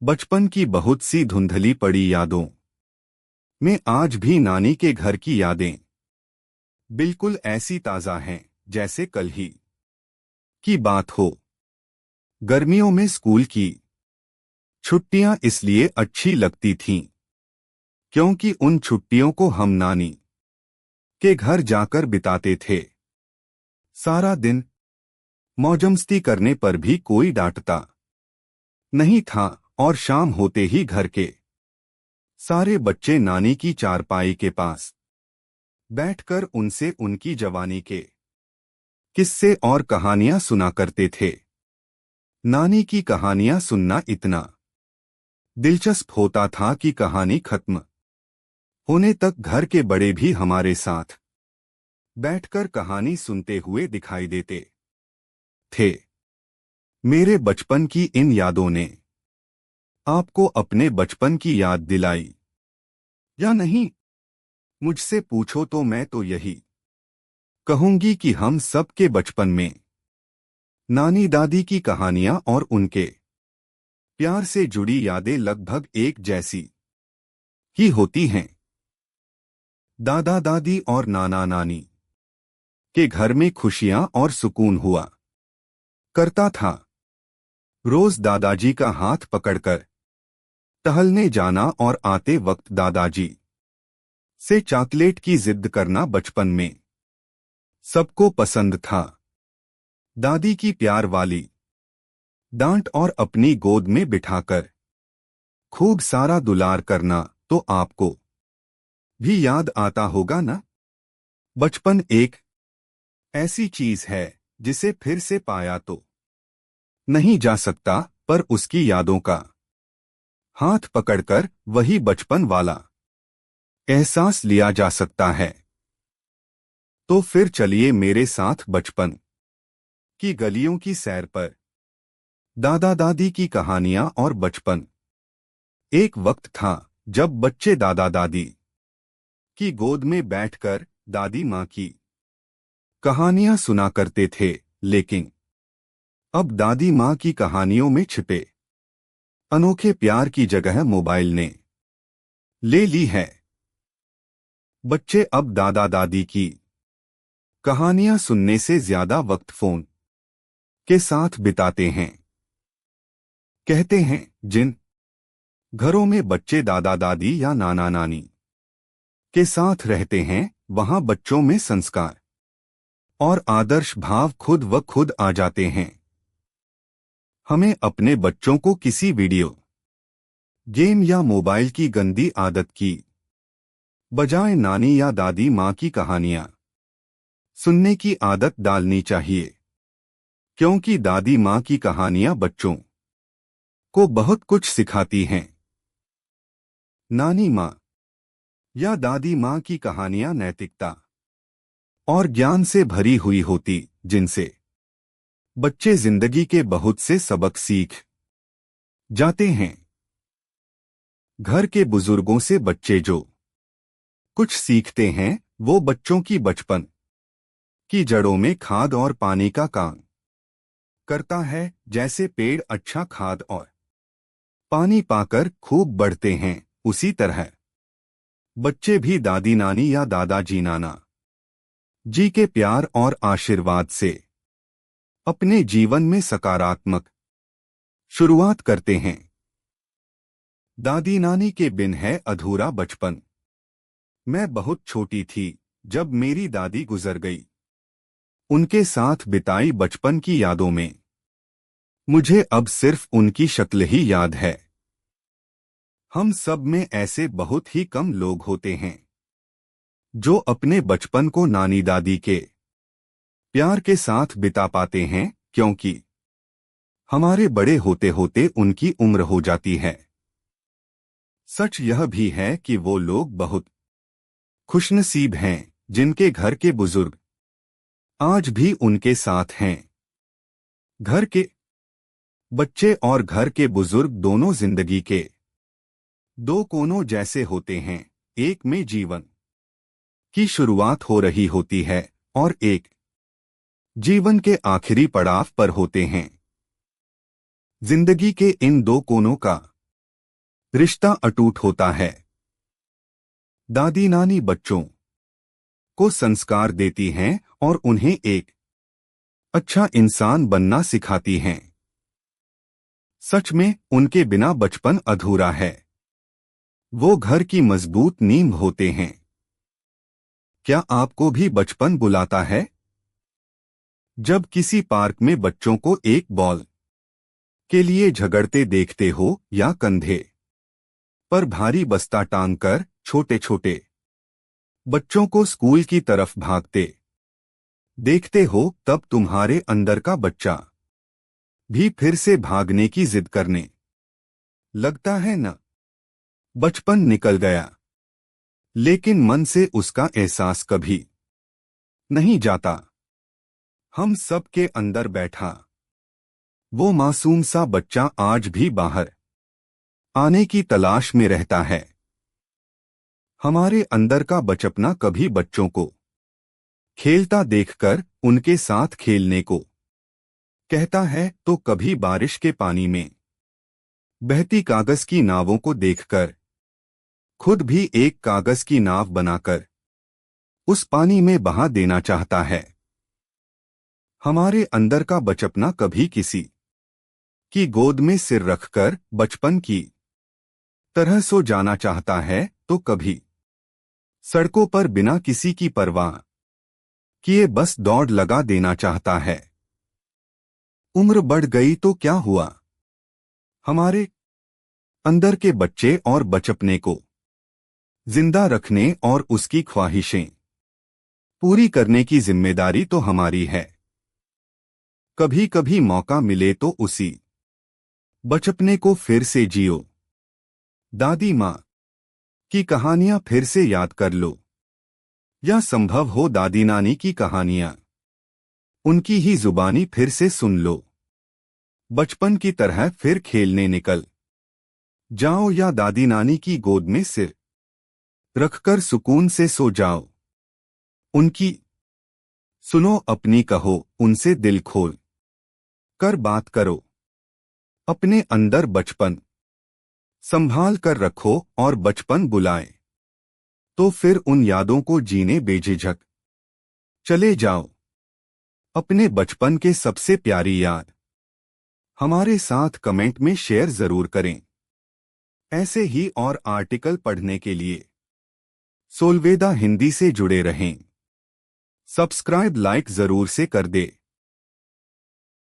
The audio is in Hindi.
बचपन की बहुत सी धुंधली पड़ी यादों में आज भी नानी के घर की यादें बिल्कुल ऐसी ताज़ा हैं जैसे कल ही की बात हो। गर्मियों में स्कूल की छुट्टियां इसलिए अच्छी लगती थीं क्योंकि उन छुट्टियों को हम नानी के घर जाकर बिताते थे। सारा दिन मौजमस्ती करने पर भी कोई डांटता नहीं था और शाम होते ही घर के सारे बच्चे नानी की चारपाई के पास बैठकर उनसे उनकी जवानी के किस्से और कहानियां सुना करते थे। नानी की कहानियां सुनना इतना दिलचस्प होता था कि कहानी खत्म होने तक घर के बड़े भी हमारे साथ बैठकर कहानी सुनते हुए दिखाई देते थे। मेरे बचपन की इन यादों ने आपको अपने बचपन की याद दिलाई या नहीं? मुझसे पूछो तो मैं तो यही कहूंगी कि हम सब के बचपन में नानी दादी की कहानियां और उनके प्यार से जुड़ी यादें लगभग एक जैसी ही होती हैं। दादा दादी और नाना नानी के घर में खुशियां और सुकून हुआ करता था। रोज दादाजी का हाथ पकड़कर टहलने जाना और आते वक्त दादाजी से चॉकलेट की जिद करना बचपन में सबको पसंद था। दादी की प्यार वाली डांट और अपनी गोद में बिठाकर खूब सारा दुलार करना तो आपको भी याद आता होगा ना? बचपन एक ऐसी चीज है जिसे फिर से पाया तो नहीं जा सकता, पर उसकी यादों का हाथ पकड़कर वही बचपन वाला एहसास लिया जा सकता है। तो फिर चलिए मेरे साथ बचपन की गलियों की सैर पर। दादा दादी की कहानियां और बचपन। एक वक्त था जब बच्चे दादा दादी की गोद में बैठकर दादी माँ की कहानियां सुना करते थे, लेकिन अब दादी माँ की कहानियों में छिपे अनोखे प्यार की जगह मोबाइल ने ले ली है। बच्चे अब दादा दादी की कहानियां सुनने से ज्यादा वक्त फोन के साथ बिताते हैं। कहते हैं जिन घरों में बच्चे दादा दादी या नाना नानी के साथ रहते हैं वहां बच्चों में संस्कार और आदर्श भाव खुद ब खुद आ जाते हैं। हमें अपने बच्चों को किसी वीडियो गेम या मोबाइल की गंदी आदत की बजाय नानी या दादी माँ की कहानियां सुनने की आदत डालनी चाहिए, क्योंकि दादी माँ की कहानियां बच्चों को बहुत कुछ सिखाती हैं। नानी माँ या दादी माँ की कहानियां नैतिकता और ज्ञान से भरी हुई होती, जिनसे बच्चे जिंदगी के बहुत से सबक सीख जाते हैं। घर के बुजुर्गों से बच्चे जो कुछ सीखते हैं वो बच्चों की बचपन की जड़ों में खाद और पानी का काम करता है। जैसे पेड़ अच्छा खाद और पानी पाकर खूब बढ़ते हैं, उसी तरह बच्चे भी दादी नानी या दादाजी नाना जी के प्यार और आशीर्वाद से अपने जीवन में सकारात्मक शुरुआत करते हैं। दादी नानी के बिन है अधूरा बचपन। मैं बहुत छोटी थी जब मेरी दादी गुजर गई। उनके साथ बिताई बचपन की यादों में मुझे अब सिर्फ उनकी शक्ल ही याद है। हम सब में ऐसे बहुत ही कम लोग होते हैं जो अपने बचपन को नानी दादी के प्यार के साथ बिता पाते हैं, क्योंकि हमारे बड़े होते होते उनकी उम्र हो जाती है। सच यह भी है कि वो लोग बहुत खुशनसीब हैं जिनके घर के बुजुर्ग आज भी उनके साथ हैं। घर के बच्चे और घर के बुजुर्ग दोनों जिंदगी के दो कोनों जैसे होते हैं। एक में जीवन की शुरुआत हो रही होती है और एक जीवन के आखिरी पड़ाव पर होते हैं। जिंदगी के इन दो कोनों का रिश्ता अटूट होता है। दादी नानी बच्चों को संस्कार देती हैं और उन्हें एक अच्छा इंसान बनना सिखाती हैं। सच में उनके बिना बचपन अधूरा है। वो घर की मजबूत नींव होते हैं। क्या आपको भी बचपन बुलाता है? जब किसी पार्क में बच्चों को एक बॉल के लिए झगड़ते देखते हो या कंधे पर भारी बस्ता टांगकर छोटे छोटे बच्चों को स्कूल की तरफ भागते देखते हो, तब तुम्हारे अंदर का बच्चा भी फिर से भागने की जिद करने लगता है न? बचपन निकल गया, लेकिन मन से उसका एहसास कभी नहीं जाता। हम सब के अंदर बैठा वो मासूम सा बच्चा आज भी बाहर आने की तलाश में रहता है। हमारे अंदर का बचपना कभी बच्चों को खेलता देखकर उनके साथ खेलने को कहता है, तो कभी बारिश के पानी में बहती कागज की नावों को देखकर खुद भी एक कागज की नाव बनाकर उस पानी में बहा देना चाहता है। हमारे अंदर का बचपना कभी किसी की गोद में सिर रखकर बचपन की तरह सो जाना चाहता है, तो कभी सड़कों पर बिना किसी की परवाह किए बस दौड़ लगा देना चाहता है। उम्र बढ़ गई तो क्या हुआ? हमारे अंदर के बच्चे और बचपने को जिंदा रखने और उसकी ख्वाहिशें पूरी करने की जिम्मेदारी तो हमारी है। कभी कभी मौका मिले तो उसी बचपने को फिर से जियो। दादी माँ की कहानियां फिर से याद कर लो, या संभव हो दादी नानी की कहानियां उनकी ही जुबानी फिर से सुन लो। बचपन की तरह फिर खेलने निकल जाओ, या दादी नानी की गोद में सिर रखकर सुकून से सो जाओ। उनकी सुनो, अपनी कहो, उनसे दिल खोल कर बात करो। अपने अंदर बचपन संभाल कर रखो, और बचपन बुलाए तो फिर उन यादों को जीने बेझिझक चले जाओ। अपने बचपन के सबसे प्यारी याद हमारे साथ कमेंट में शेयर जरूर करें। ऐसे ही और आर्टिकल पढ़ने के लिए सोलवेदा हिंदी से जुड़े रहें। सब्सक्राइब लाइक जरूर से कर दे।